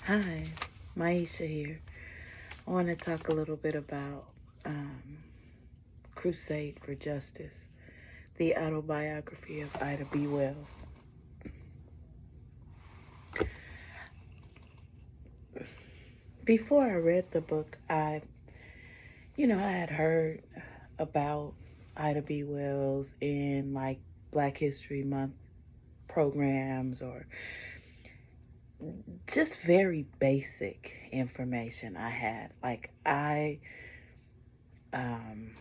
Hi, Maisha here. I want to talk a little bit about Crusade for Justice, the autobiography of Ida B. Wells. Before I read the book, I had heard about Ida B. Wells in like Black History Month programs or just very basic information I had. Um,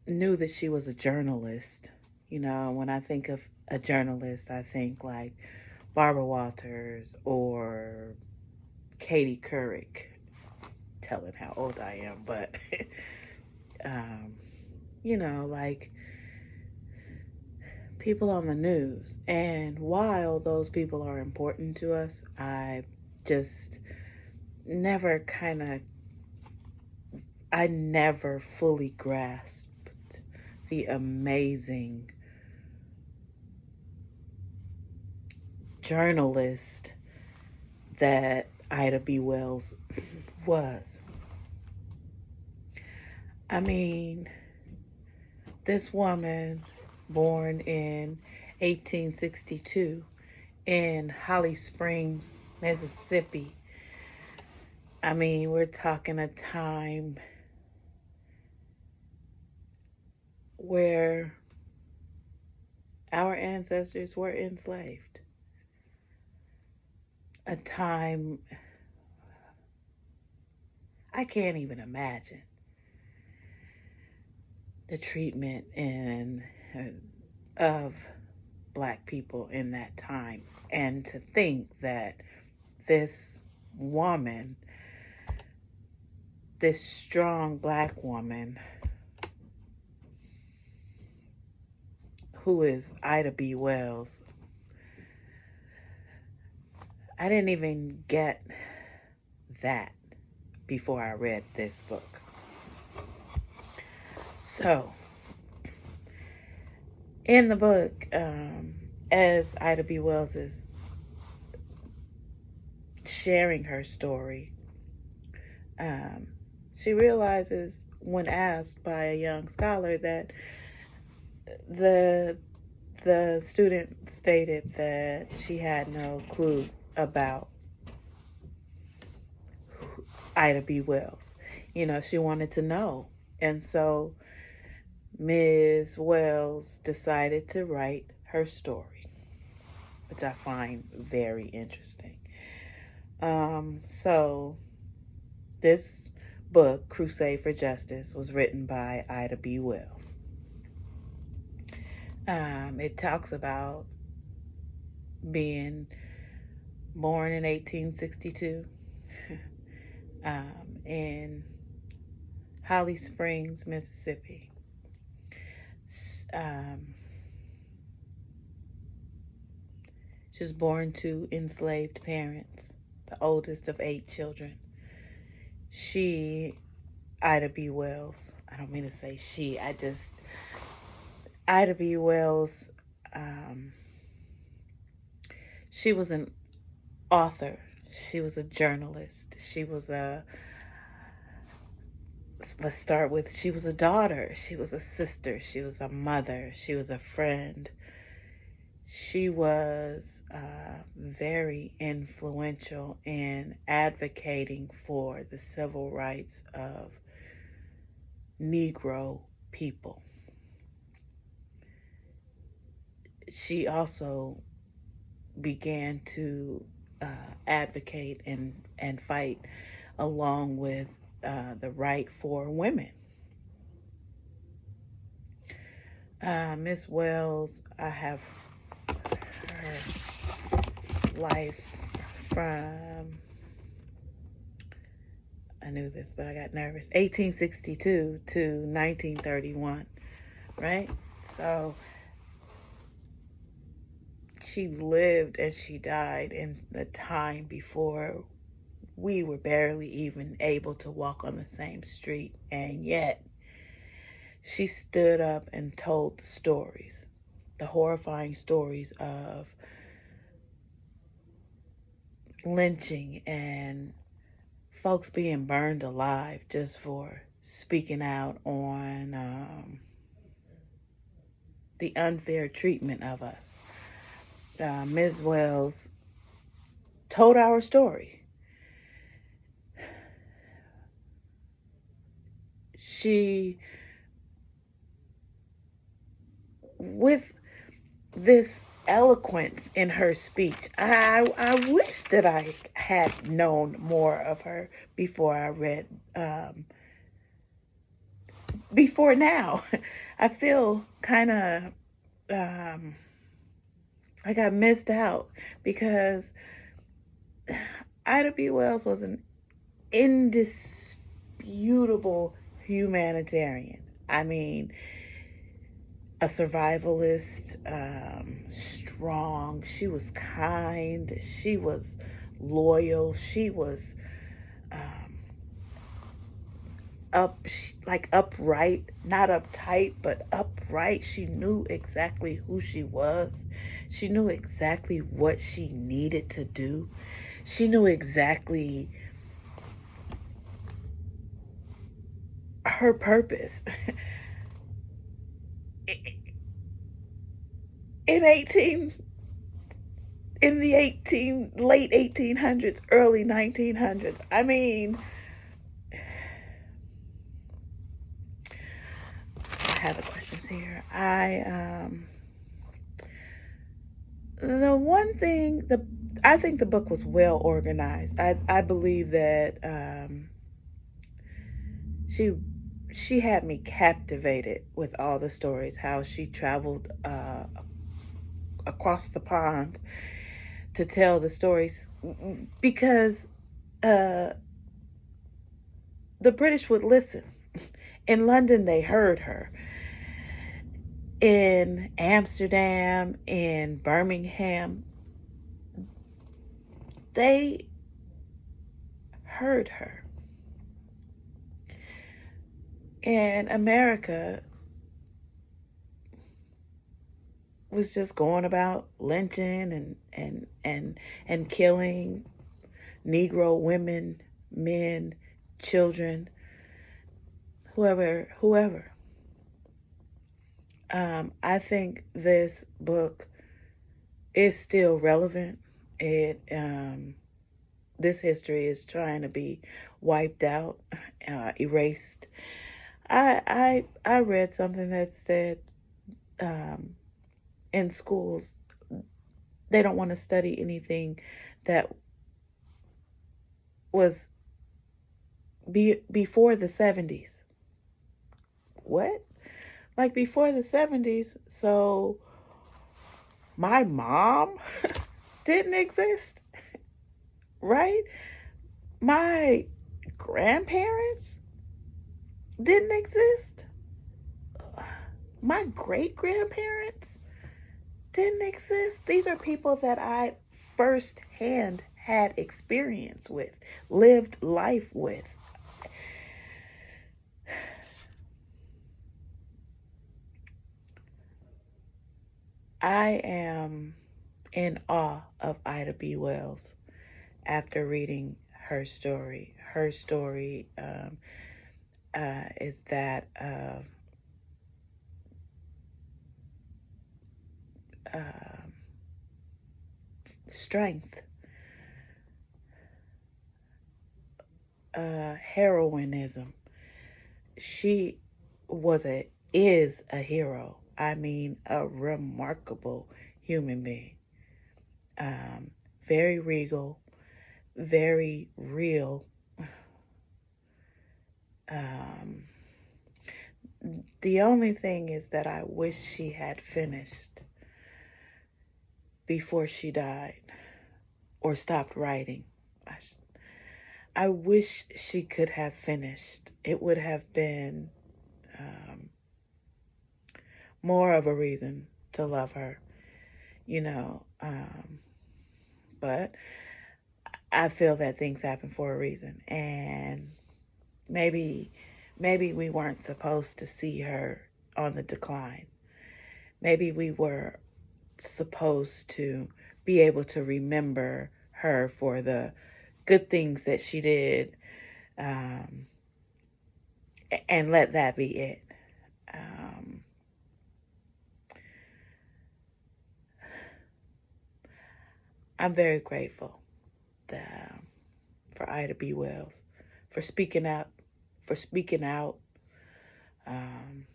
knew that she was a journalist. When I think of a journalist, I think like Barbara Walters or Katie Couric, telling how old I am, but, um, like people on the news. And while those people are important to us, I just never kind of, I never fully grasped the amazing journalist that Ida B. Wells was. I mean, this woman, born in 1862 in Holly Springs, Mississippi. I mean, we're talking a time where our ancestors were enslaved. A time I can't even imagine the treatment of Black people in that time. And to think that this woman, this strong Black woman, who is Ida B. Wells, I didn't even get that before I read this book. So, in the book, as Ida B. Wells is sharing her story, she realizes when asked by a young scholar that the student stated that she had no clue about Ida B. Wells. She wanted to know. And so Ms. Wells decided to write her story, which I find very interesting. So this book, Crusade for Justice, was written by Ida B. Wells. It talks about being born in 1862 in Holly Springs, Mississippi. She was born to enslaved parents, the oldest of 8 children. Ida B. Wells, I don't mean to say she, Ida B. Wells, she was an author. She was a journalist. She was she was a daughter. She was a sister. She was a mother. She was a friend. She was very influential in advocating for the civil rights of Negro people. She also began to advocate and fight along with the right for women. Miss Wells, I have her life from, I knew this, but I got nervous, 1862 to 1931, right? So she lived and she died in the time before we were barely even able to walk on the same street. And yet she stood up and told the stories, the horrifying stories of lynching and folks being burned alive just for speaking out on the unfair treatment of us. Ms. Wells told our story. She, with this eloquence in her speech, I wish that I had known more of her before I read, before now. I feel kind of like I missed out because Ida B. Wells was an indisputable humanitarian. I mean, a survivalist, strong. She was kind. She was loyal. She was like upright, not uptight, but upright. She knew exactly who she was. She knew exactly what she needed to do. She knew exactly her purpose. in 18 in the late 1800s, early 1900s. I mean, I have the questions here. The one thing, I think the book was well organized. I believe that she had me captivated with all the stories, how she traveled across the pond to tell the stories, because the British would listen. In London, they heard her. In Amsterdam, in Birmingham, they heard her. In America, was just going about lynching and killing Negro women, men, children, whoever. I think this book is still relevant. This history is trying to be wiped out, erased. I read something that said in schools they don't want to study anything that was before the 70s. What? Like before the 70s? So my mom didn't exist, right? My grandparents didn't exist. My great grandparents didn't exist. These are people that I firsthand had experience with, lived life with. I am in awe of Ida B. Wells after reading her story. Her story is that of strength, heroism. She is a hero. I mean, a remarkable human being. Very regal, very real. The only thing is that I wish she had finished before she died or stopped writing. I wish she could have finished. It would have been more of a reason to love her, you know. But I feel that things happen for a reason, and maybe we weren't supposed to see her on the decline. Maybe we were supposed to be able to remember her for the good things that she did, um, and let that be it. Um, I'm very grateful that, for Ida B. Wells, for speaking out, for speaking out. Um,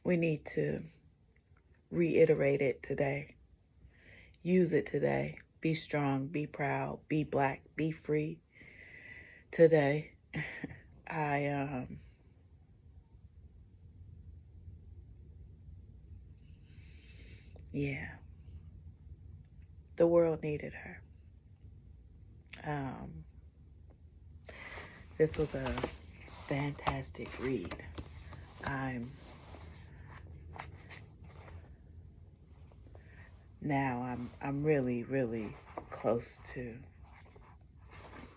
we need to reiterate it today. Use it today. Be strong, be proud, be black, be free today. I yeah, the world needed her. Um, this was a fantastic read. I'm I'm really close to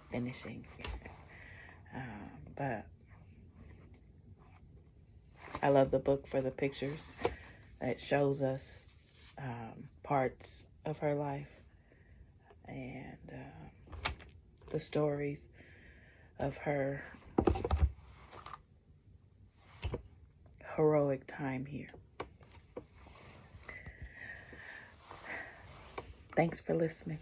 finishing. But I love the book for the pictures that shows us parts of her life, and the stories of her heroic time here. Thanks for listening.